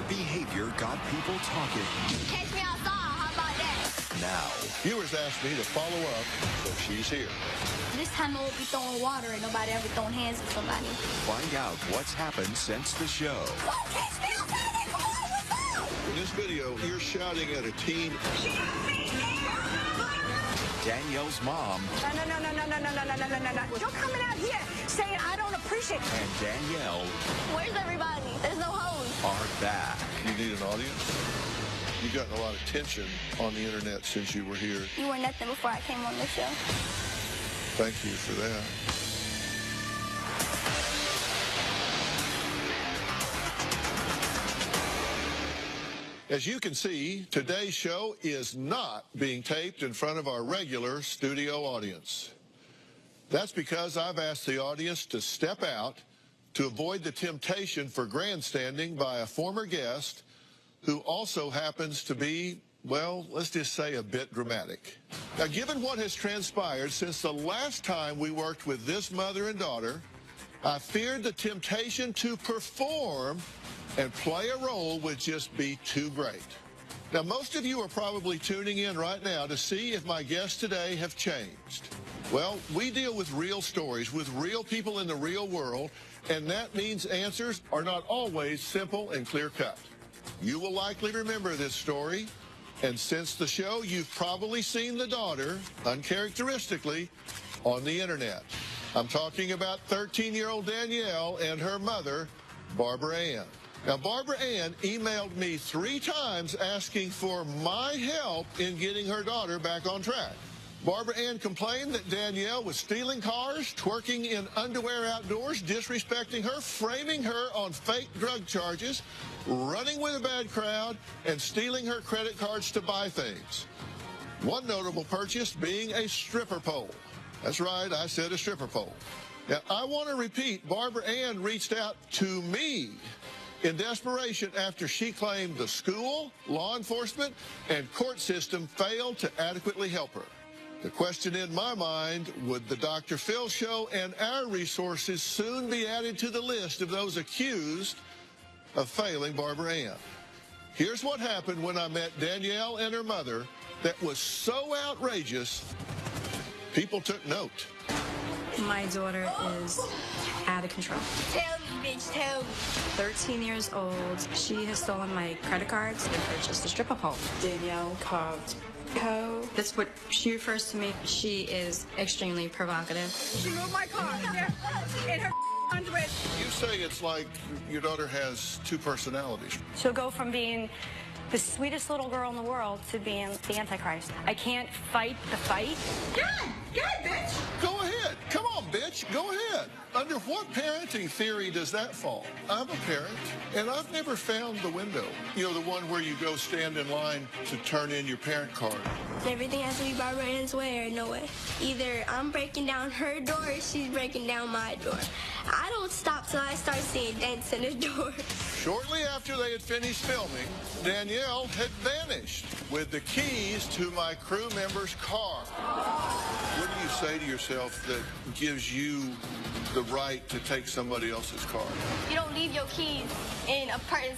behavior got people talking. Catch me outside, how about that? Now, viewers asked me to follow up, so she's here. This time I won't be throwing water and nobody ever throwing hands at somebody. Find out what's happened since the show. Catch me outside, come on, what's up? In this video, you're shouting at a teen. Danielle's mom. No. You're coming out here saying I don't appreciate it. And Danielle. Where's everybody? There's no hose. Are back. You need an audience? You've gotten a lot of attention on the internet since you were here. You were nothing before I came on this show. Thank you for that. As you can see, today's show is not being taped in front of our regular studio audience. That's because I've asked the audience to step out to avoid the temptation for grandstanding by a former guest who also happens to be, well, let's just say a bit dramatic. Now, given what has transpired since the last time we worked with this mother and daughter, I feared the temptation to perform and play a role would just be too great. Now, most of you are probably tuning in right now to see if my guests today have changed. Well, we deal with real stories, with real people in the real world, and that means answers are not always simple and clear-cut. You will likely remember this story, and since the show, you've probably seen the daughter, uncharacteristically, on the internet. I'm talking about 13-year-old Danielle and her mother, Barbara Ann. Now, Barbara Ann emailed me 3 times asking for my help in getting her daughter back on track. Barbara Ann complained that Danielle was stealing cars, twerking in underwear outdoors, disrespecting her, framing her on fake drug charges, running with a bad crowd, and stealing her credit cards to buy things. One notable purchase being a stripper pole. That's right, I said a stripper pole. Now, I want to repeat, Barbara Ann reached out to me in desperation after she claimed the school, law enforcement, and court system failed to adequately help her. The question in my mind, would the Dr. Phil Show and our resources soon be added to the list of those accused of failing Barbara Ann? Here's what happened when I met Danielle and her mother that was so outrageous, people took note. My daughter is out of control. Tell me, bitch, tell me. 13 years old. She has stolen my credit cards and purchased a stripper pole. Danielle carved Co. That's what she refers to me. She is extremely provocative. She moved my car in her underwear. You say it's like your daughter has 2 personalities. She'll go from being the sweetest little girl in the world to being the Antichrist. I can't fight the fight. Good, bitch. Go ahead. Come on, bitch. Go ahead. Under what parenting theory does that fall? I'm a parent, and I've never found the window. You know, the one where you go stand in line to turn in your parent card. Everything has to be Barbara Ann's way or no way. Either I'm breaking down her door or she's breaking down my door. I don't stop till I start seeing dents in the door. Shortly after they had finished filming, Danielle had vanished with the keys to my crew member's car. What do you say to yourself that gives you the right to take somebody else's car? You don't leave your keys in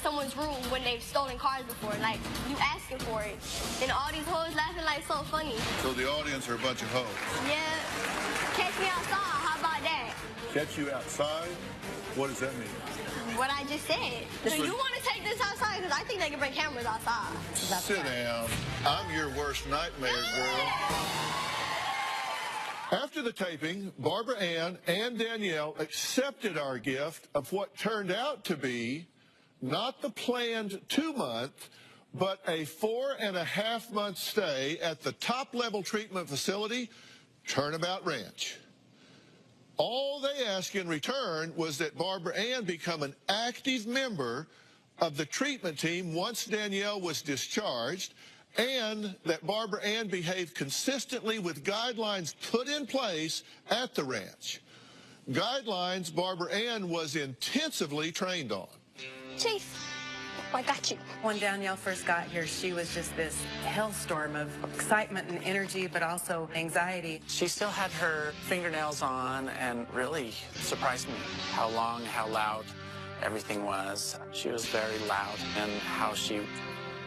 someone's room when they've stolen cars before. Like, you asking for it. And all these hoes laughing like so funny. So the audience are a bunch of hoes. Yeah. Catch me outside, how about that? Catch you outside? What does that mean? What I just said. So you want to take this outside? Because I think they can bring cameras outside. Sit down. I'm your worst nightmare, girl. After the taping, Barbara Ann and Danielle accepted our gift of what turned out to be not the planned 2-month, but a 4.5-month stay at the top-level treatment facility, Turnabout Ranch. All they asked in return was that Barbara Ann become an active member of the treatment team once Danielle was discharged, and that Barbara Ann behaved consistently with guidelines put in place at the ranch. Guidelines Barbara Ann was intensively trained on. Chase, I got you. When Danielle first got here, she was just this hailstorm of excitement and energy, but also anxiety. She still had her fingernails on and really surprised me how long, how loud everything was. She was very loud in how she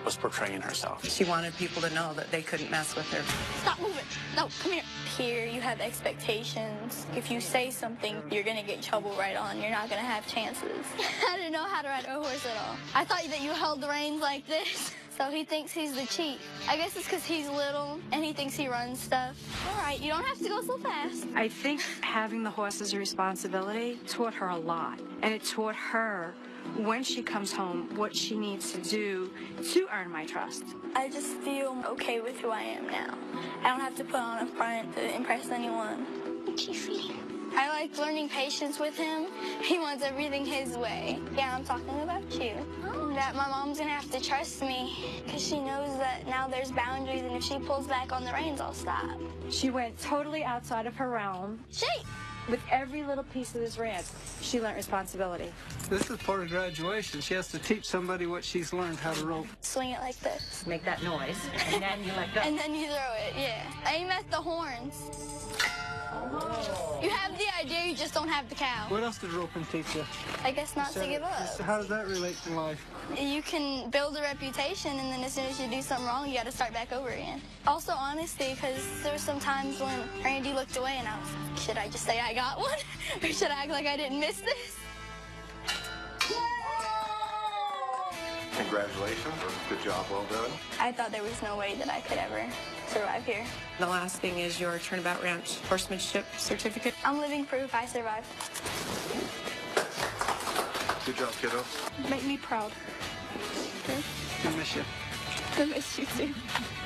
was portraying herself. She wanted people to know that they couldn't mess with her. Stop moving. No, come here. Here, you have expectations. If you say something, you're going to get in trouble right on. You're not going to have chances. I didn't know how to ride a horse at all. I thought that you held the reins like this. So he thinks he's the chief. I guess it's because he's little and he thinks he runs stuff. All right, you don't have to go so fast. I think having the horse as a responsibility taught her a lot. And it taught her, when she comes home, what she needs to do to earn my trust. I just feel okay with who I am now. I don't have to put on a front to impress anyone. I like learning patience with him. He wants everything his way. Yeah, I'm talking about you. That my mom's gonna have to trust me because she knows that now there's boundaries, and if she pulls back on the reins, I'll stop. She went totally outside of her realm. With every little piece of this ranch, she learned responsibility. This is part of graduation. She has to teach somebody what she's learned how to rope. Swing it like this. Make that noise, and then you let go. And then you throw it, yeah. Aim at the horns. You have the idea, you just don't have the cow. What else did roping teach you? I guess not to give up. How does that relate to life? You can build a reputation, and then as soon as you do something wrong, you got to start back over again. Also, honesty, because there were some times when Randy looked away, and I was like, should I just say I got one? Or should I act like I didn't miss this? Congratulations. Good job. Well done. I thought there was no way that I could ever survive here. The last thing is your Turnabout Ranch horsemanship certificate. I'm living proof I survived. Good job, kiddo. Make me proud. I miss you. I miss you too.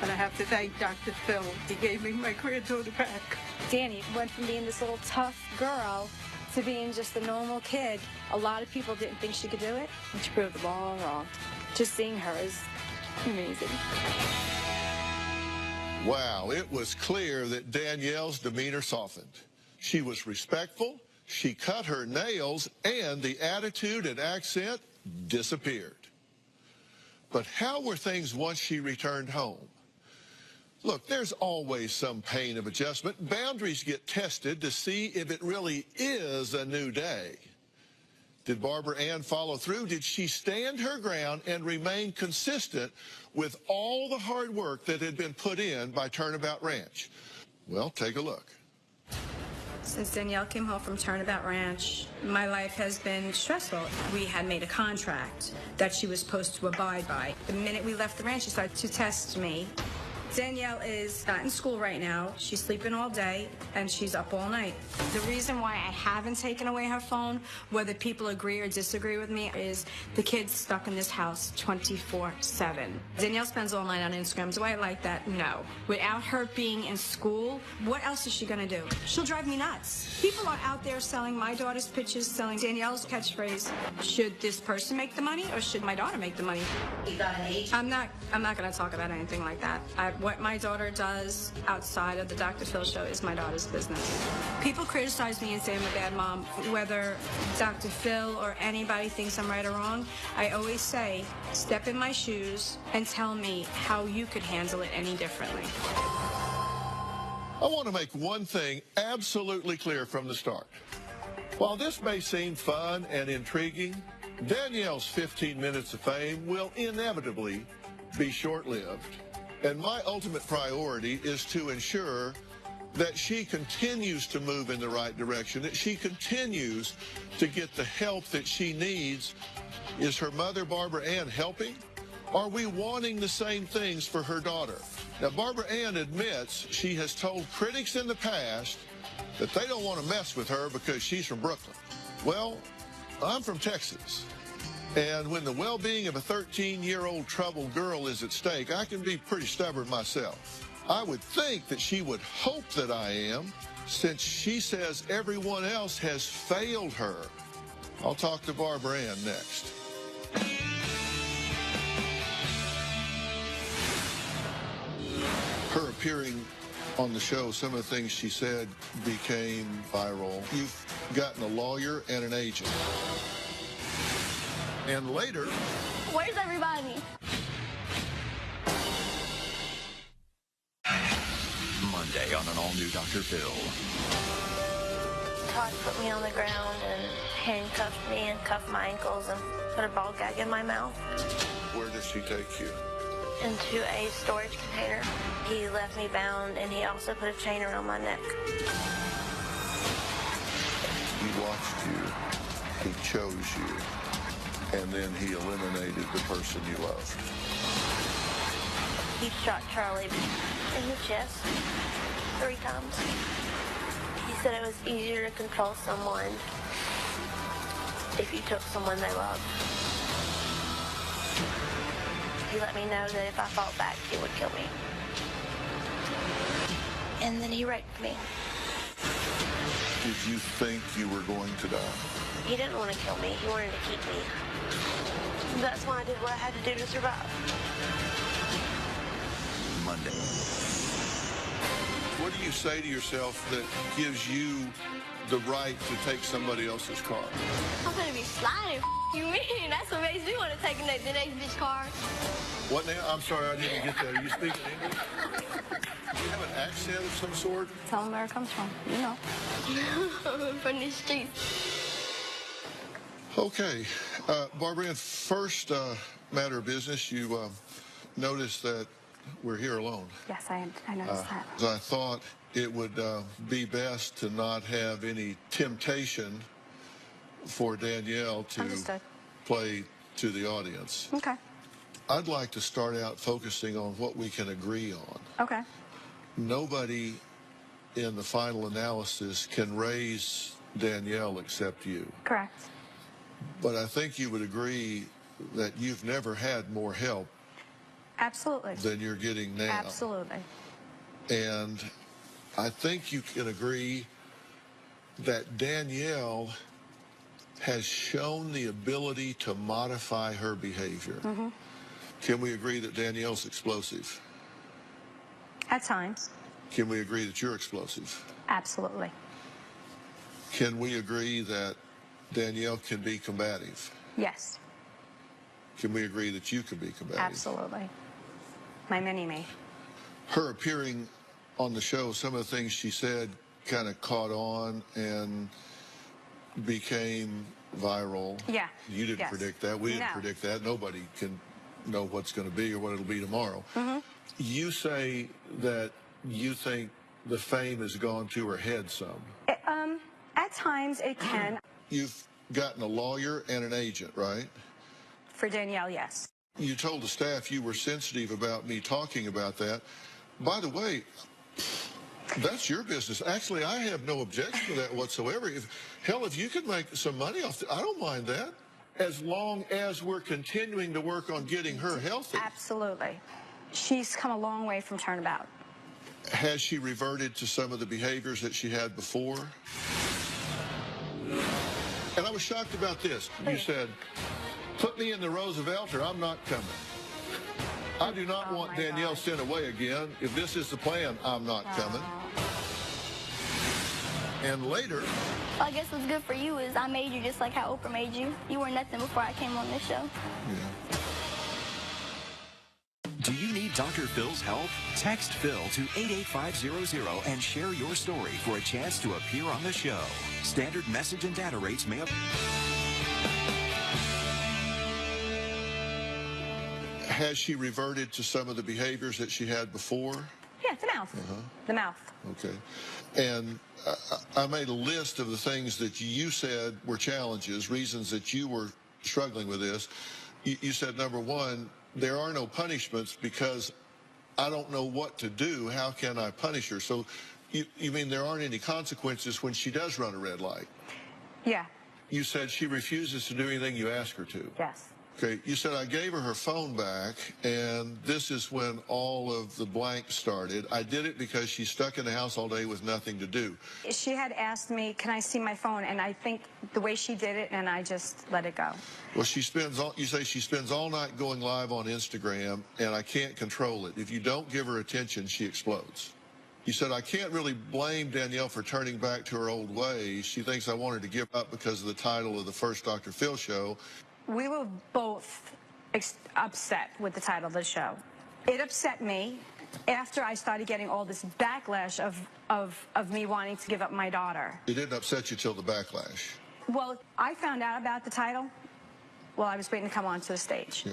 And I have to thank Dr. Phil. He gave me my granddaughter back. Danny went from being this little tough girl to being just a normal kid. A lot of people didn't think she could do it, and she proved them all wrong. Just seeing her is amazing. Wow, it was clear that Danielle's demeanor softened. She was respectful, she cut her nails, and the attitude and accent disappeared. But how were things once she returned home? Look, there's always some pain of adjustment. Boundaries get tested to see if it really is a new day. Did Barbara Ann follow through? Did she stand her ground and remain consistent with all the hard work that had been put in by Turnabout Ranch? Well, take a look. Since Danielle came home from Turnabout Ranch, my life has been stressful. We had made a contract that she was supposed to abide by. The minute we left the ranch, she started to test me. Danielle is not in school right now. She's sleeping all day, and she's up all night. The reason why I haven't taken away her phone, whether people agree or disagree with me, is the kid's stuck in this house 24/7. Danielle spends all night on Instagram. Do I like that? No. Without her being in school, what else is she gonna do? She'll drive me nuts. People are out there selling my daughter's pictures, selling Danielle's catchphrase. Should this person make the money, or should my daughter make the money? You got an age? I'm not gonna talk about anything like that. What my daughter does outside of the Dr. Phil show is my daughter's business. People criticize me and say I'm a bad mom. Whether Dr. Phil or anybody thinks I'm right or wrong, I always say, step in my shoes and tell me how you could handle it any differently. I want to make one thing absolutely clear from the start. While this may seem fun and intriguing, Danielle's 15 minutes of fame will inevitably be short-lived. And my ultimate priority is to ensure that she continues to move in the right direction, that she continues to get the help that she needs. Is her mother, Barbara Ann, helping? Are we wanting the same things for her daughter? Now, Barbara Ann admits she has told critics in the past that they don't want to mess with her because she's from Brooklyn. Well, I'm from Texas. And when the well-being of a 13-year-old troubled girl is at stake, I can be pretty stubborn myself. I would think that she would hope that I am, since she says everyone else has failed her. I'll talk to Barbara Ann next. Her appearing on the show, some of the things she said became viral. You've gotten a lawyer and an agent. And later... Where's everybody? Monday on an all-new Dr. Phil. Todd put me on the ground and handcuffed me and cuffed my ankles and put a ball gag in my mouth. Where did she take you? Into a storage container. He left me bound, and he also put a chain around my neck. He watched you, he chose you, and then he eliminated the person you loved. He shot Charlie in the chest 3 times. He said it was easier to control someone if you took someone they loved. He let me know that if I fought back, he would kill me. And then he raped me. Did you think you were going to die? He didn't want to kill me. He wanted to keep me. That's why I did what I had to do to survive. Monday. What do you say to yourself that gives you the right to take somebody else's car? I'm gonna be sliding. You mean? That's what makes me want to take the next bitch car. What now? I'm sorry, I didn't get that. Are you speaking English? Do you have an accent of some sort? Tell them where it comes from. You know. From the streets. Okay. Barbara, Ann, first matter of business, you noticed that we're here alone. Yes, I noticed that. So I thought it would be best to not have any temptation for Danielle to Understood. play to the audience. Okay. I'd like to start out focusing on what we can agree on. Okay. Nobody in the final analysis can raise Danielle except you. Correct. But I think you would agree that you've never had more help Absolutely. than you're getting now. Absolutely. And I think you can agree that Danielle has shown the ability to modify her behavior. Mm-hmm. Can we agree that Danielle's explosive? At times. Can we agree that you're explosive? Absolutely. Can we agree that Danielle can be combative? Yes. Can we agree that you can be combative? Absolutely. My mini-me. Her appearing on the show, some of the things she said kind of caught on and became viral. Yeah. You didn't Yes. predict that. We didn't No. predict that. Nobody can know what's going to be or what it'll be tomorrow. Mm-hmm. You say that you think the fame has gone to her head some. At times it can. You've gotten a lawyer and an agent, right? For Danielle, yes. You told the staff you were sensitive about me talking about that. By the way, that's your business. Actually, I have no objection to that whatsoever. If you could make some money off it, I don't mind that, as long as we're continuing to work on getting her healthy. Absolutely. She's come a long way from Turnabout. Has she reverted to some of the behaviors that she had before? And I was shocked about this. You said, put me in the Roosevelt or I'm not coming. I do not want Danielle sent away again. If this is the plan, I'm not coming. And later... I guess what's good for you is I made you just like how Oprah made you. You were nothing before I came on this show. Yeah. Do you need Dr. Phil's help? Text Phil to 88500 and share your story for a chance to appear on the show. Standard message and data rates may apply. Has she reverted to some of the behaviors that she had before? Yeah, the mouth. The mouth. Okay. And I made a list of the things that you said were challenges, reasons that you were struggling with this. You said, number one, there are no punishments because I don't know what to do. How can I punish her? So you mean there aren't any consequences when she does run a red light? Yeah. You said she refuses to do anything you ask her to. Yes. Okay, you said I gave her phone back, and this is when all of the blank started. I did it because she's stuck in the house all day with nothing to do. She had asked me, can I see my phone? And I think the way she did it, and I just let it go. Well, you say she spends all night going live on Instagram, and I can't control it. If you don't give her attention, she explodes. You said, I can't really blame Danielle for turning back to her old ways. She thinks I want her to give up because of the title of the first Dr. Phil show. We were both upset with the title of the show. It upset me after I started getting all this backlash of me wanting to give up my daughter. It didn't upset you till the backlash. Well, I found out about the title while I was waiting to come onto the stage. Yeah.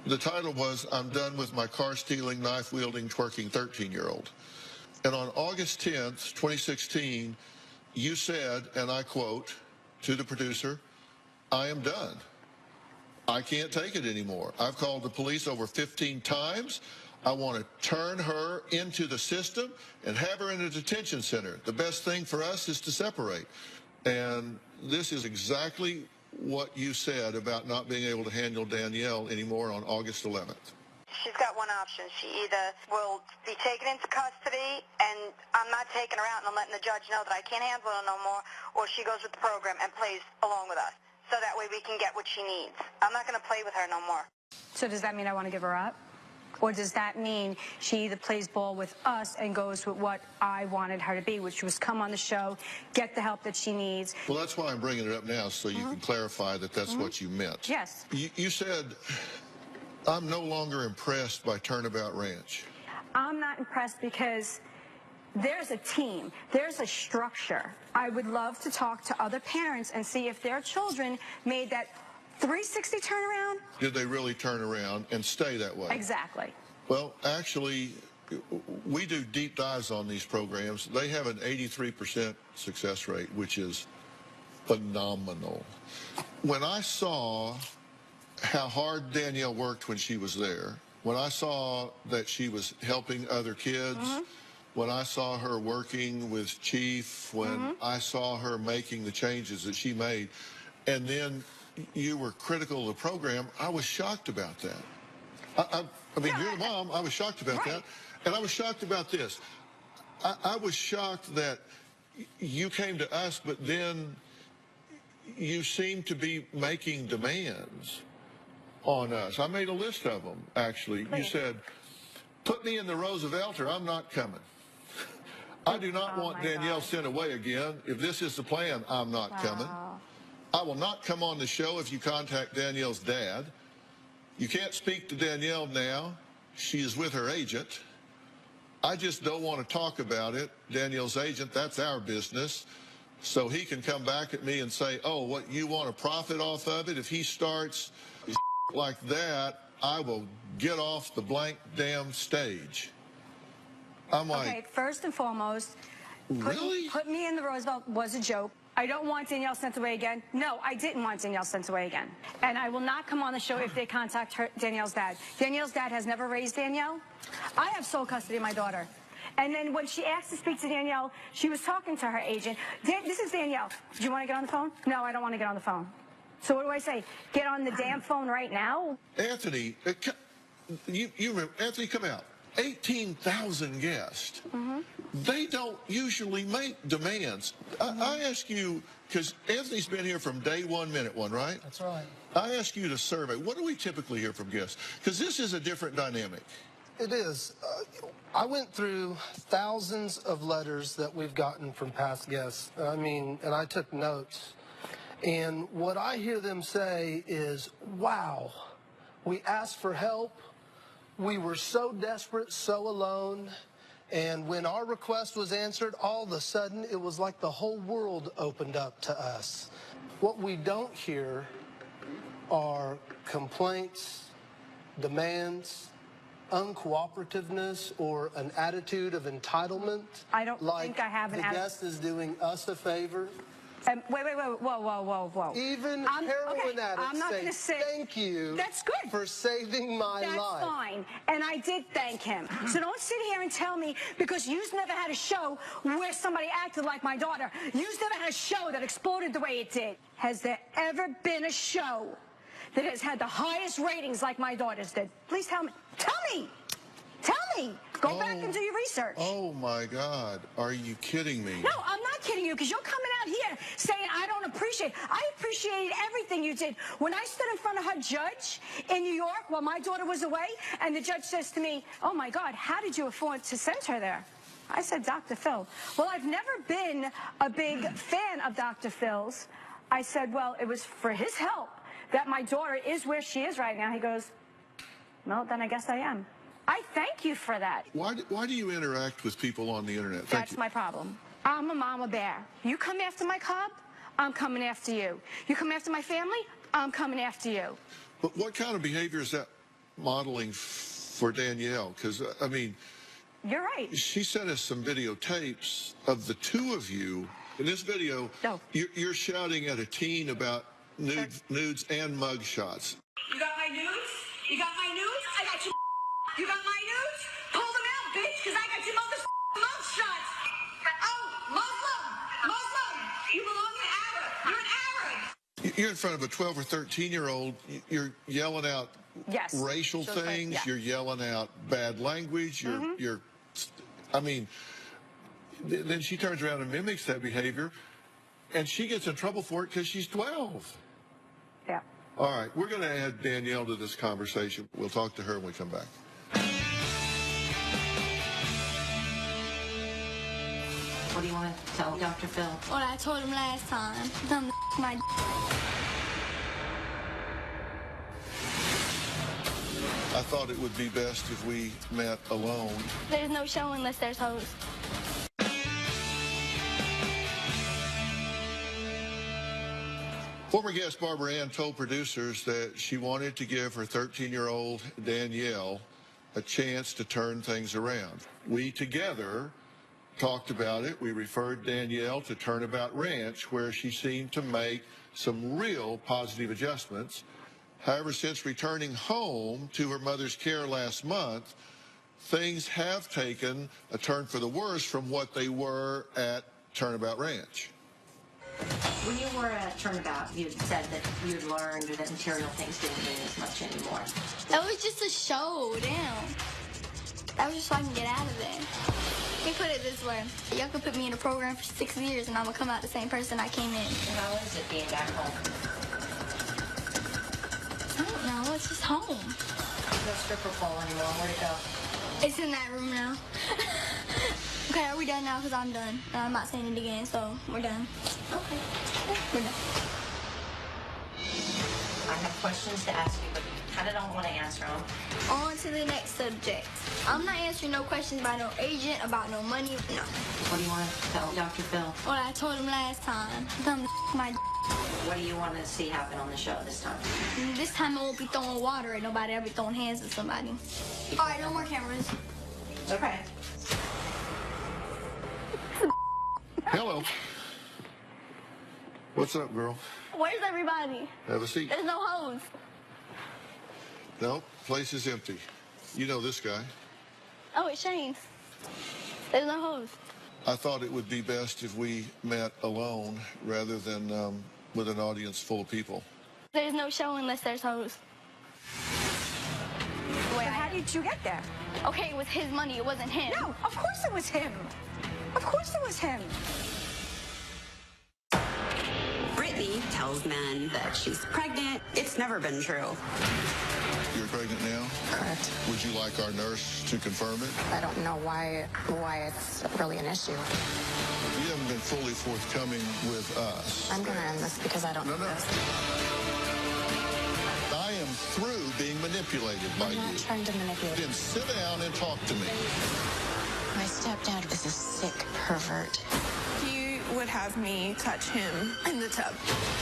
The title was, I'm done with my car-stealing, knife-wielding, twerking 13-year-old. And on August 10th, 2016, you said, and I quote to the producer, I am done. I can't take it anymore. I've called the police over 15 times. I want to turn her into the system and have her in a detention center. The best thing for us is to separate. And this is exactly what you said about not being able to handle Danielle anymore on August 11th. She's got one option. She either will be taken into custody and I'm not taking her out and I'm letting the judge know that I can't handle her no more, or she goes with the program and plays along with us. So that way we can get what she needs. I'm not going to play with her no more. So does that mean I want to give her up? Or does that mean she either plays ball with us and goes with what I wanted her to be, which was come on the show, get the help that she needs? Well, that's why I'm bringing it up now, so you can clarify that that's what you meant. Yes. You said, I'm no longer impressed by Turnabout Ranch. I'm not impressed because there's a team, there's a structure. I would love to talk to other parents and see if their children made that 360 turnaround. Did they really turn around and stay that way? Exactly. Well, actually, we do deep dives on these programs. They have an 83% success rate, which is phenomenal. When I saw how hard Danielle worked when she was there, when I saw that she was helping other kids, when I saw her working with Chief, when I saw her making the changes that she made, and then you were critical of the program, I was shocked about that. I mean, you're the mom. I was shocked about that. And I was shocked about this. I was shocked that you came to us, but then you seemed to be making demands on us. I made a list of them, actually. You said, put me in the Roosevelt or I'm not coming. I do not want Danielle sent away again. If this is the plan, I'm not coming. I will not come on the show if you contact Danielle's dad. You can't speak to Danielle now. She is with her agent. I just don't want to talk about it. Danielle's agent, that's our business. So he can come back at me and say, oh, what, you want to profit off of it? If he starts like that, I will get off the blank damn stage. I'm like, okay, first and foremost, really? Put me in the Roosevelt was a joke. I don't want Danielle sent away again. No, I didn't want Danielle sent away again. And I will not come on the show if they contact Danielle's dad. Danielle's dad has never raised Danielle. I have sole custody of my daughter. And then when she asked to speak to Danielle, she was talking to her agent. This is Danielle. Do you want to get on the phone? No, I don't want to get on the phone. So what do I say? Get on the damn phone right now? Anthony, Anthony, come out. 18,000 guests. They don't usually make demands. I ask you, because Anthony's been here from day one, minute one, right? That's right. I ask you to survey. What do we typically hear from guests? Because this is a different dynamic. It is. I went through thousands of letters that we've gotten from past guests. I mean, and I took notes. And what I hear them say is, wow, we asked for help. We were so desperate, so alone. And when our request was answered, all of a sudden, it was like the whole world opened up to us. What we don't hear are complaints, demands, uncooperativeness, or an attitude of entitlement. I don't think I have an attitude. The guest is doing us a favor. Wait, whoa. Even heroin addicts say thank you. That's good. For saving my life. That's fine. And I did thank him. So don't sit here and tell me, because you've never had a show where somebody acted like my daughter. You've never had a show that exploded the way it did. Has there ever been a show that has had the highest ratings like my daughter's did? Please tell me. Tell me. Tell me. Go back and do your research. Oh, my God. Are you kidding me? No, I'm not kidding you, because you're coming out here saying I don't appreciate. I appreciated everything you did. When I stood in front of her judge in New York while my daughter was away, and the judge says to me, oh, my God, how did you afford to send her there? I said, Dr. Phil. Well, I've never been a big fan of Dr. Phil's. I said, well, it was for his help that my daughter is where she is right now. He goes, well, then I guess I am. I thank you for that. Why do you interact with people on the internet? That's my problem. I'm a mama bear. You come after my cub, I'm coming after you. You come after my family, I'm coming after you. But what kind of behavior is that modeling for Danielle? Because, I mean, you're right. She sent us some videotapes of the two of you. In this video, you're shouting at a teen about nudes and mug shots. You got my nudes? You got my nudes? I got you. You got my nudes? Pull them out, bitch, because I got your mug shots. Oh, Muslim. You belong in Arab. You're an Arab. You're in front of a 12 or 13-year-old. You're yelling out racial things. You're yelling out bad language. I mean, then she turns around and mimics that behavior, and she gets in trouble for it because she's 12. Yeah. All right, we're going to add Danielle to this conversation. We'll talk to her when we come back. What do you want to tell Dr. Phil? What I told him last time. Tell him to my I thought it would be best if we met alone. There's no show unless there's host. Former guest Barbara Ann told producers that she wanted to give her 13-year-old Danielle a chance to turn things around. We together talked about it. We referred Danielle to Turnabout Ranch, where she seemed to make some real positive adjustments. However, since returning home to her mother's care last month, things have taken a turn for the worse from what they were at Turnabout Ranch. When you were at Turnabout, you said that you'd learned that material things didn't mean as much anymore. That was just a show, damn. That was just so I can get out of there. Let me put it this way. Y'all could put me in a program for 6 years and I'm going to come out the same person I came in. How is it being back home? I don't know. It's just home. No stripper pole anymore. Where'd it go? It's in that room now. Okay, are we done now? Because I'm done. And I'm not saying it again, so we're done. Okay. We're done. I have questions to ask you, but you kind of don't want to answer them. On to the next subject. I'm not answering no questions about no agent, about no money. No. What do you want to tell Dr. Phil? What I told him last time. Tell him to my What do you want to see happen on the show this time? This time I won't be throwing water at nobody. I'll be throwing hands at somebody. All right, no more cameras. Okay. Hello. What's up, girl? Where's everybody? Have a seat. There's no hose. No, place is empty. You know this guy. Oh, it's Shane's. There's no hose. I thought it would be best if we met alone rather than with an audience full of people. There's no show unless there's hose. Wait, how did you get there? Okay, it was his money. It wasn't him. No, of course it was him. Of course it was him. Brittany tells men that she's pregnant. It's never been true. You're pregnant now? Correct. Would you like our nurse to confirm it? I don't know why it's really an issue. You haven't been fully forthcoming with us. I'm going to end this because I don't know this. I am through being manipulated by you. I'm not trying to manipulate. Then sit down and talk to me. My stepdad is a sick pervert. He would have me touch him in the tub.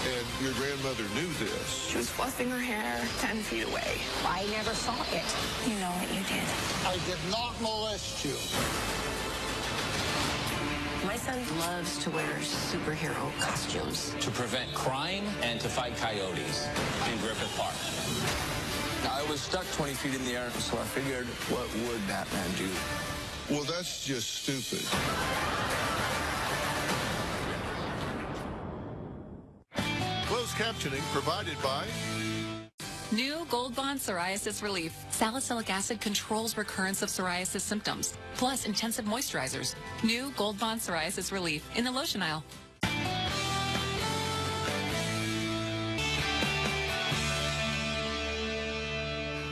And your grandmother knew this. She was fluffing her hair 10 feet away. I never saw it. You know what you did. I did not molest you. My son loves to wear superhero costumes. To prevent crime and to fight coyotes in Griffith Park. I was stuck 20 feet in the air, so I figured, what would Batman do? Well, that's just stupid. Closed captioning provided by New Gold Bond Psoriasis Relief. Salicylic acid controls recurrence of psoriasis symptoms, plus intensive moisturizers. New Gold Bond Psoriasis Relief in the lotion aisle.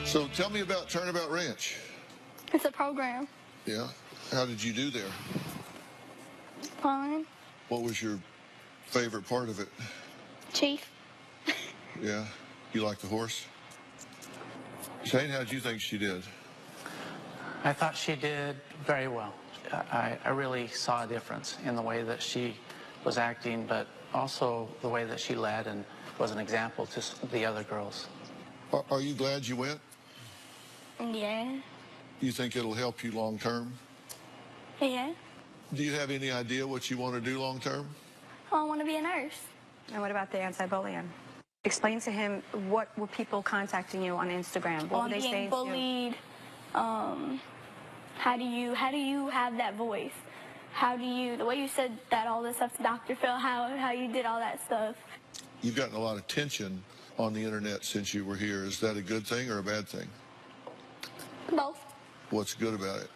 So tell me about Turnabout Ranch. It's a program. Yeah? How did you do there? Fine. What was your favorite part of it? Chief. Yeah? You like the horse? Shane, how did you think she did? I thought she did very well. I really saw a difference in the way that she was acting, but also the way that she led and was an example to the other girls. Are you glad you went? Yeah. You think it'll help you long term? Yeah. Do you have any idea what you want to do long term? Oh, I want to be a nurse. And what about the anti-bullying? Explain to him, what were people contacting you on Instagram? What were they saying? Bullied. How do you have that voice? The way you said that all this stuff to Dr. Phil, how you did all that stuff. You've gotten a lot of attention on the internet since you were here. Is that a good thing or a bad thing? Both. What's good about it?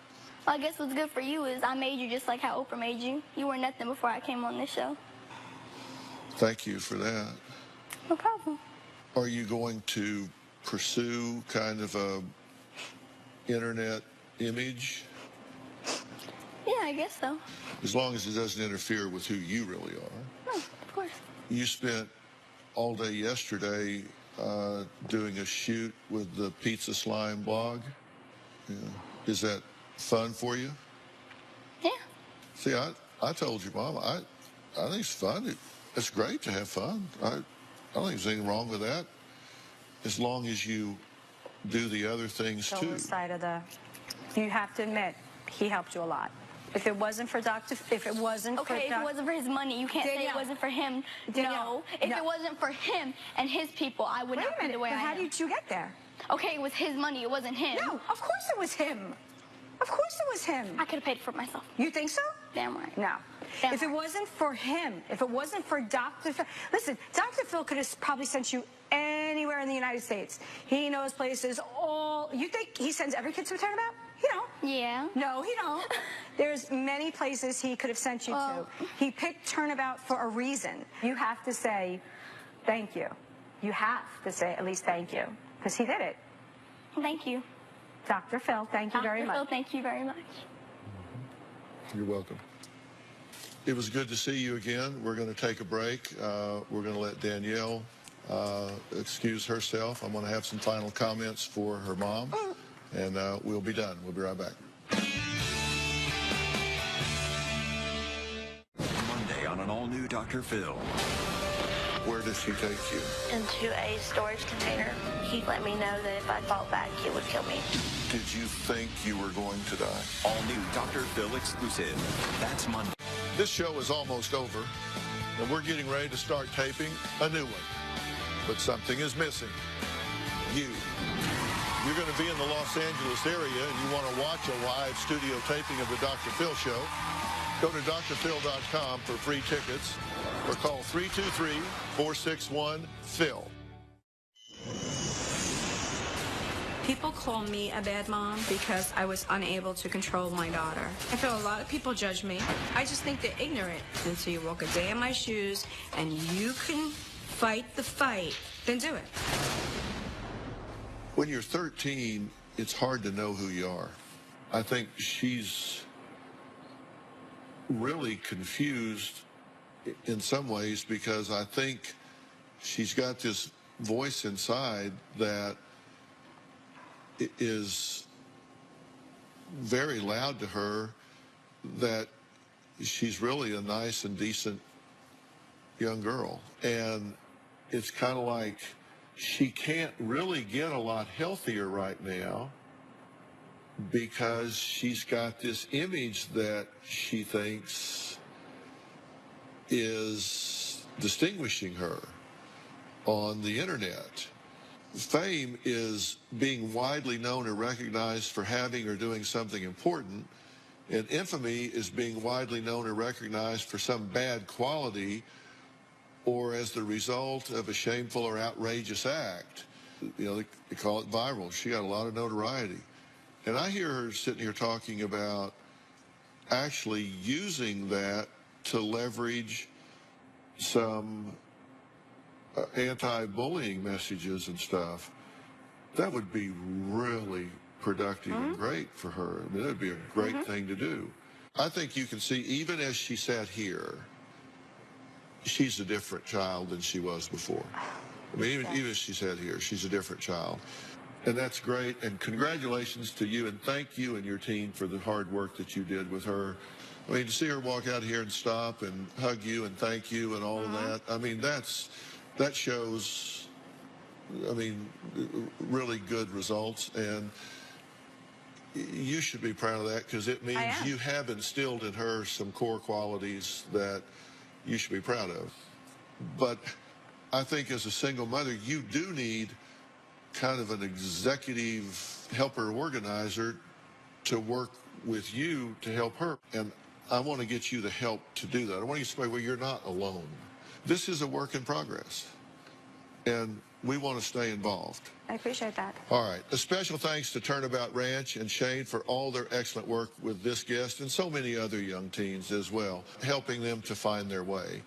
Well, I guess what's good for you is I made you just like how Oprah made you. You were nothing before I came on this show. Thank you for that. No problem. Are you going to pursue kind of a internet image? Yeah, I guess so. As long as it doesn't interfere with who you really are. Oh, of course. You spent all day yesterday doing a shoot with the Pizza Slime blog. Yeah. Is that fun for you? Yeah. See, I told you, Mom, I think it's fun. It's great to have fun. I don't think there's anything wrong with that, as long as you do the other things too. You have to admit, he helped you a lot. If it wasn't for if it wasn't for his money, you can't say it wasn't for him. No. If it wasn't for him and his people, I would not be the way I am. How did you get there? Okay, it was his money. It wasn't him. No, of course it was him. Of course it was him. I could have paid for it myself. You think so? Damn right. No. If it wasn't for him, if it wasn't for Dr. Phil, listen, Dr. Phil could have probably sent you anywhere in the United States. He knows places you think he sends every kid to a turnabout? He don't. Yeah. No, he don't. There's many places he could have sent you to. He picked Turnabout for a reason. You have to say thank you. You have to say at least thank you, because he did it. Thank you. Dr. Phil, thank you very much. Dr. Phil, thank you very much. You're welcome. It was good to see you again. We're going to take a break. We're going to let Danielle excuse herself. I'm going to have some final comments for her mom, and we'll be done. We'll be right back. Monday on an all-new Dr. Phil. Where does he take you? Into a storage container. He let me know that if I fought back, it would kill me. Did you think you were going to die? All new Dr. Phil exclusive. That's Monday. This show is almost over, and we're getting ready to start taping a new one. But something is missing. You. You're going to be in the Los Angeles area, and you want to watch a live studio taping of the Dr. Phil show. Go to drphil.com for free tickets, or call 323-461-PHIL. People call me a bad mom because I was unable to control my daughter. I feel a lot of people judge me. I just think they're ignorant. Until you walk a day in my shoes and you can fight the fight, then do it. When you're 13, it's hard to know who you are. I think she's really confused in some ways, because I think she's got this voice inside that is very loud to her, that she's really a nice and decent young girl. And it's kind of like she can't really get a lot healthier right now, because she's got this image that she thinks is distinguishing her on the internet. Fame is being widely known or recognized for having or doing something important, and infamy is being widely known or recognized for some bad quality or as the result of a shameful or outrageous act. You know, they call it viral. She got a lot of notoriety. And I hear her sitting here talking about actually using that to leverage some anti-bullying messages and stuff. That would be really productive and great for her. I mean, it would be a great thing to do. I think you can see, even as she sat here, she's a different child than she was before. I mean, even as she sat here, she's a different child. And that's great, and congratulations to you, and thank you and your team for the hard work that you did with her. I mean, to see her walk out here and stop and hug you and thank you and all of that, I mean, that shows, I mean, really good results, and you should be proud of that because it means you have instilled in her some core qualities that you should be proud of. But I think as a single mother, you do need kind of an executive helper organizer to work with you to help her. And I want to get you the help to do that. I want you to say, well, you're not alone. This is a work in progress. And we want to stay involved. I appreciate that. All right. A special thanks to Turnabout Ranch and Shane for all their excellent work with this guest and so many other young teens as well, helping them to find their way.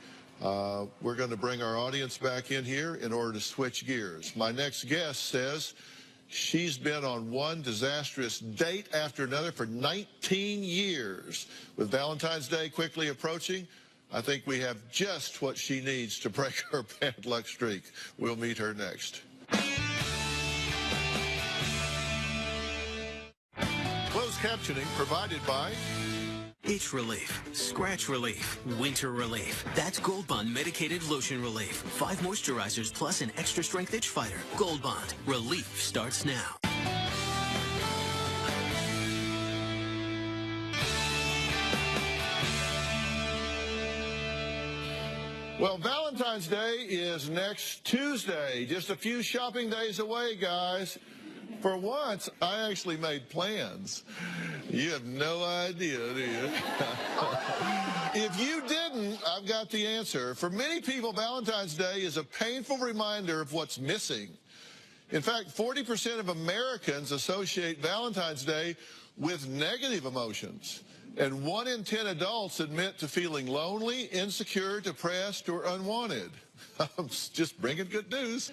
We're going to bring our audience back in here in order to switch gears. My next guest says she's been on one disastrous date after another for 19 years. With Valentine's Day quickly approaching, I think we have just what she needs to break her bad luck streak. We'll meet her next. Closed captioning provided by Itch relief, scratch relief, winter relief. That's Gold Bond medicated lotion relief. 5 moisturizers plus an extra strength itch fighter. Gold Bond. Relief starts now. Well, Valentine's Day is next Tuesday. Just a few shopping days away, guys. For once, I actually made plans. You have no idea, do you? If you didn't, I've got the answer. For many people, Valentine's Day is a painful reminder of what's missing. In fact, 40% of Americans associate Valentine's Day with negative emotions. And 1 in 10 adults admit to feeling lonely, insecure, depressed, or unwanted. I'm just bringing good news.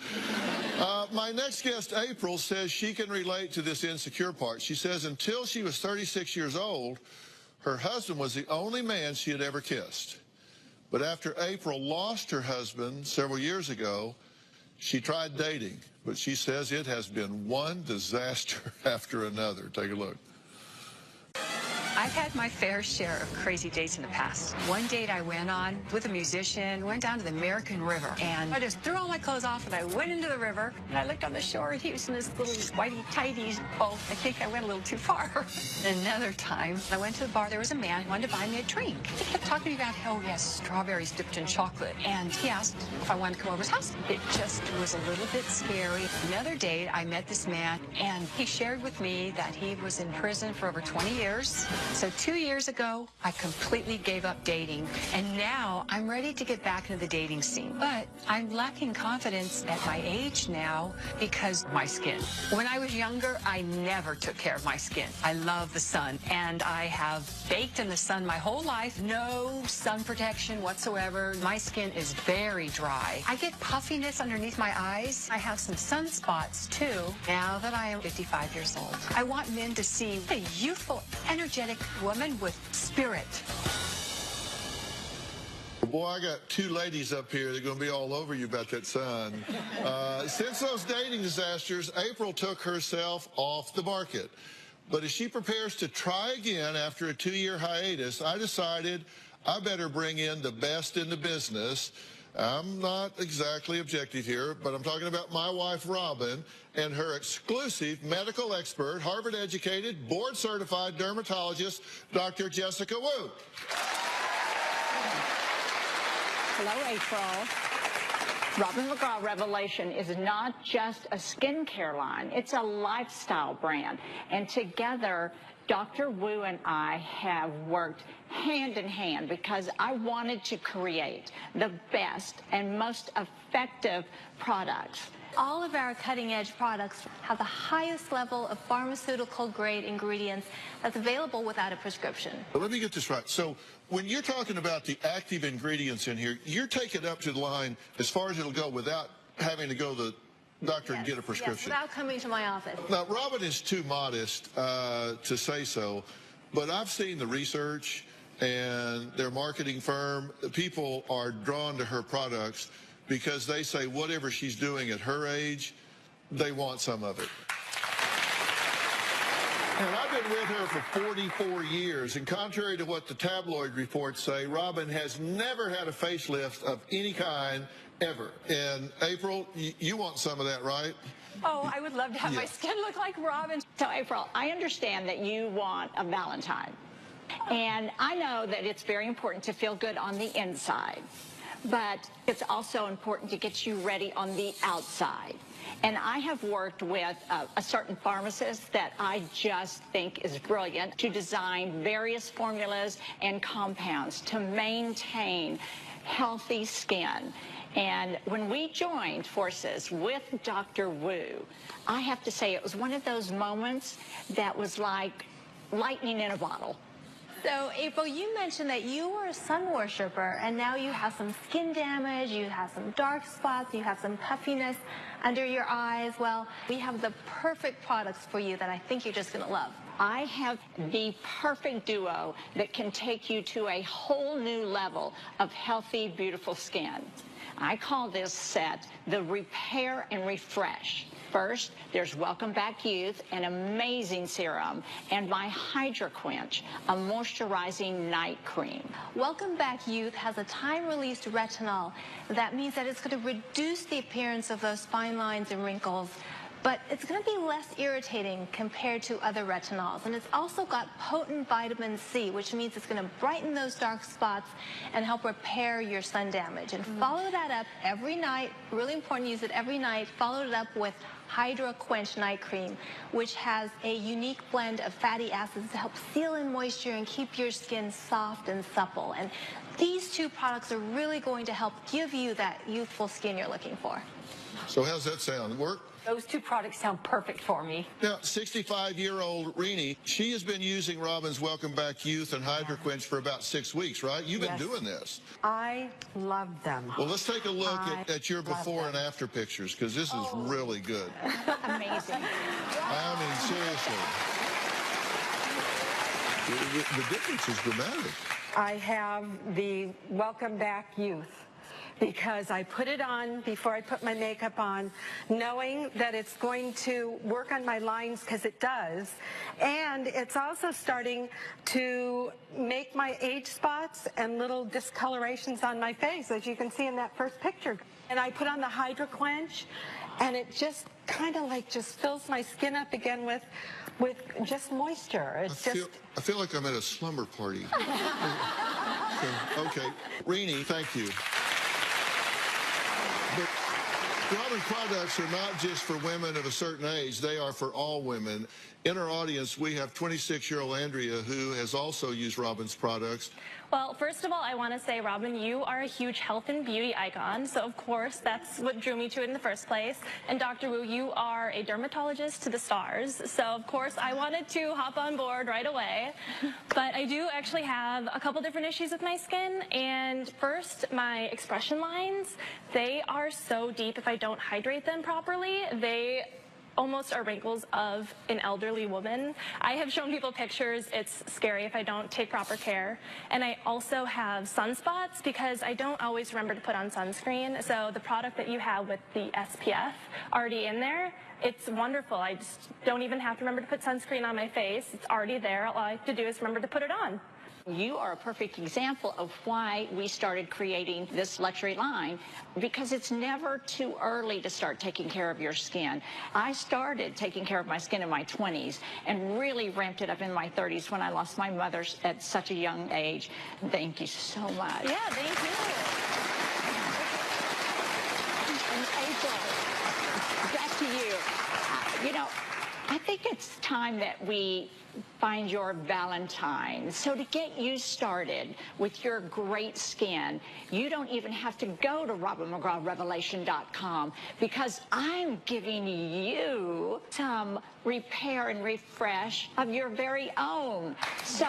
My next guest, April, says she can relate to this insecure part. She says until she was 36 years old, her husband was the only man she had ever kissed. But after April lost her husband several years ago, she tried dating. But she says it has been one disaster after another. Take a look. I've had my fair share of crazy dates in the past. One date I went on with a musician, went down to the American River, and I just threw all my clothes off and I went into the river, and I looked on the shore and he was in this little whitey tighties boat. I think I went a little too far. Another time, I went to the bar, there was a man who wanted to buy me a drink. He kept talking to me about how he has strawberries dipped in chocolate, and he asked if I wanted to come over to his house. It just was a little bit scary. Another date, I met this man, and he shared with me that he was in prison for over 20 years. So 2 years ago, I completely gave up dating, and now I'm ready to get back into the dating scene. But I'm lacking confidence at my age now because of my skin. When I was younger, I never took care of my skin. I love the sun, and I have baked in the sun my whole life. No sun protection whatsoever. My skin is very dry. I get puffiness underneath my eyes. I have some sunspots, too, now that I am 55 years old. I want men to see a youthful, energetic woman with spirit. Boy, I got 2 ladies up here that are going to be all over you about that sun. Since those dating disasters, April took herself off the market. But as she prepares to try again after a 2-year hiatus, I decided I better bring in the best in the business. I'm not exactly objective here, but I'm talking about my wife, Robin, and her exclusive medical expert, Harvard-educated, board-certified dermatologist, Dr. Jessica Wu. Hello, April. Robin McGraw Revelation is not just a skincare line. It's a lifestyle brand. And together, Dr. Wu and I have worked hand in hand because I wanted to create the best and most effective products. All of our cutting-edge products have the highest level of pharmaceutical-grade ingredients that's available without a prescription. But let me get this right. So when you're talking about the active ingredients in here, you're taking up to the line as far as it'll go without having to go to the doctor and get a prescription. Yes, without coming to my office. Now, Robin is too modest to say so, but I've seen the research and their marketing firm. People are drawn to her products because they say whatever she's doing at her age, they want some of it. And I've been with her for 44 years, and contrary to what the tabloid reports say, Robin has never had a facelift of any kind ever. And April, you want some of that, right? Oh, I would love to have my skin look like Robin. So, April, I understand that you want a Valentine. And I know that it's very important to feel good on the inside. But it's also important to get you ready on the outside. And I have worked with a certain pharmacist that I just think is brilliant to design various formulas and compounds to maintain healthy skin. And when we joined forces with Dr. Wu, I have to say it was one of those moments that was like lightning in a bottle. So, April, you mentioned that you were a sun worshiper, and now you have some skin damage, you have some dark spots, you have some puffiness under your eyes. Well, we have the perfect products for you that I think you're just going to love. I have the perfect duo that can take you to a whole new level of healthy, beautiful skin. I call this set the Repair and Refresh. First, there's Welcome Back Youth, an amazing serum, and my Hydra Quench, a moisturizing night cream. Welcome Back Youth has a time-released retinol. That means that it's going to reduce the appearance of those fine lines and wrinkles, but it's going to be less irritating compared to other retinols. And it's also got potent vitamin C, which means it's going to brighten those dark spots and help repair your sun damage. And follow that up every night. Really important to use it every night. Follow it up with Hydra Quench Night Cream, which has a unique blend of fatty acids to help seal in moisture and keep your skin soft and supple. And these two products are really going to help give you that youthful skin you're looking for. So how's that sound? Work? Those two products sound perfect for me. Now, 65-year-old Rini, she has been using Robin's Welcome Back Youth and Hydra Quench for about 6 weeks, right? You've been doing this. I love them. Well, let's take a look at your before and after pictures, because this is really good. Amazing. I mean, seriously. The difference is dramatic. I have the Welcome Back Youth, because I put it on before I put my makeup on, knowing that it's going to work on my lines, because it does. And it's also starting to make my age spots and little discolorations on my face, as you can see in that first picture. And I put on the Hydra Quench, and it just kind of like just fills my skin up again with just moisture. It's I feel like I'm at a slumber party. Okay, Rini, thank you. But Robin products are not just for women of a certain age. They are for all women. In our audience, we have 26-year-old Andrea, who has also used Robin's products. Well, first of all, I want to say, Robin, you are a huge health and beauty icon. So, of course, that's what drew me to it in the first place. And Dr. Wu, you are a dermatologist to the stars. So, of course, I wanted to hop on board right away. But I do actually have a couple different issues with my skin. And first, my expression lines, they are so deep if I don't hydrate them properly. They almost are wrinkles of an elderly woman. I have shown people pictures. It's scary if I don't take proper care. And I also have sunspots because I don't always remember to put on sunscreen. So the product that you have with the SPF already in there, it's wonderful. I just don't even have to remember to put sunscreen on my face. It's already there. All I have to do is remember to put it on. You are a perfect example of why we started creating this luxury line, because it's never too early to start taking care of your skin. I started taking care of my skin in my 20s and really ramped it up in my 30s when I lost my mother at such a young age. Thank you so much. Yeah, thank you. And April, back to you. You know, I think it's time that we find your Valentine. So to get you started with your great skin, you don't even have to go to RobinMcGrawRevelation.com, because I'm giving you some repair and refresh of your very own. So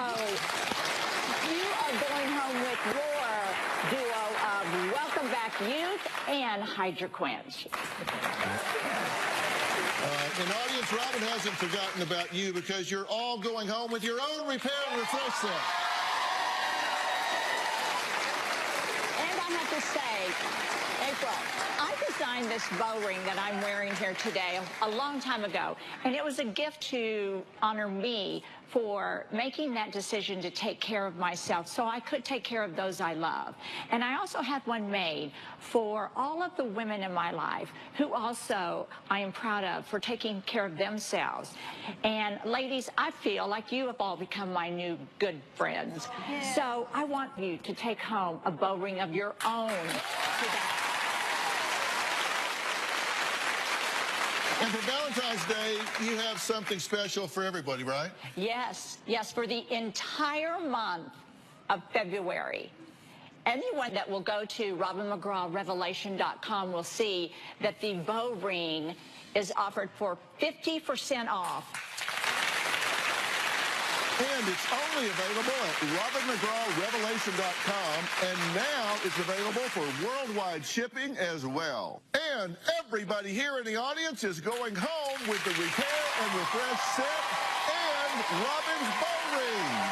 you are going home with your duo of Welcome Back Youth and Hydra Quench. And audience, Robin hasn't forgotten about you, because you're all going home with your own repair and refresh set. And I have to say, April, I designed this bow ring that I'm wearing here today a long time ago, and it was a gift to honor me for making that decision to take care of myself so I could take care of those I love. And I also had one made for all of the women in my life who also I am proud of for taking care of themselves. And ladies, I feel like you have all become my new good friends. Yeah. So I want you to take home a bow ring of your own today. And for Valentine's Day, you have something special for everybody, right? Yes, yes, for the entire month of February. Anyone that will go to RobinMcGrawRevelation.com will see that the bow ring is offered for 50% off. And it's only available at RobinMcGrawRevelation.com, and now it's available for worldwide shipping as well. And everybody here in the audience is going home with the Repair and Refresh set and Robin's bow ring.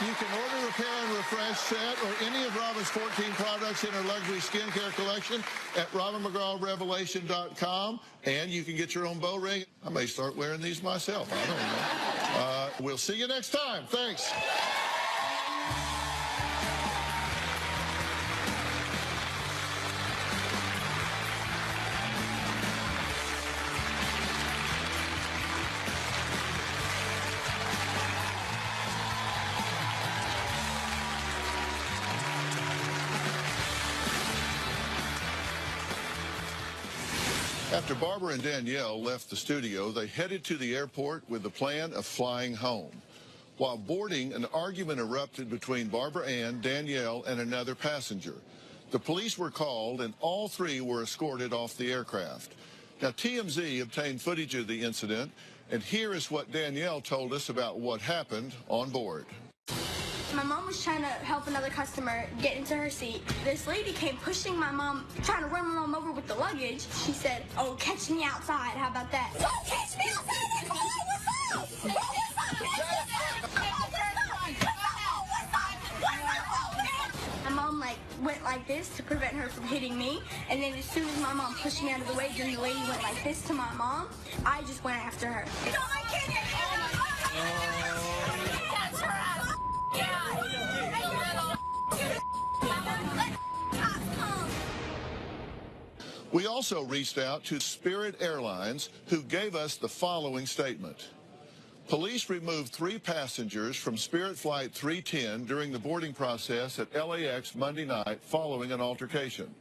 You can order Repair and Refresh set or any of Robin's 14 products in her luxury skincare collection at RobinMcGrawRevelation.com, and you can get your own bow ring. I may start wearing these myself. I don't know. We'll see you next time. Thanks. After Barbara and Danielle left the studio, they headed to the airport with the plan of flying home. While boarding, an argument erupted between Barbara Ann, Danielle, and another passenger. The police were called, and all three were escorted off the aircraft. Now, TMZ obtained footage of the incident, and here is what Danielle told us about what happened on board. My mom was trying to help another customer get into her seat. This lady came pushing my mom, trying to run my mom over with the luggage. She said, "Oh, catch me outside. How about that?" "Don't catch me outside, Nicole! What's up? My mom went like this to prevent her from hitting me, and then as soon as my mom pushed me out of the way, then the lady went like this to my mom. I just went after her. "You don't like kidding me!" We also reached out to Spirit Airlines, who gave us the following statement. Police removed 3 passengers from Spirit Flight 310 during the boarding process at LAX Monday night following an altercation.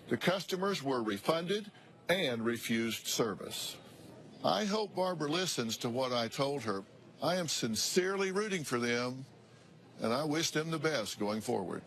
The customers were refunded and refused service. I hope Barbara listens to what I told her. I am sincerely rooting for them, and I wish them the best going forward.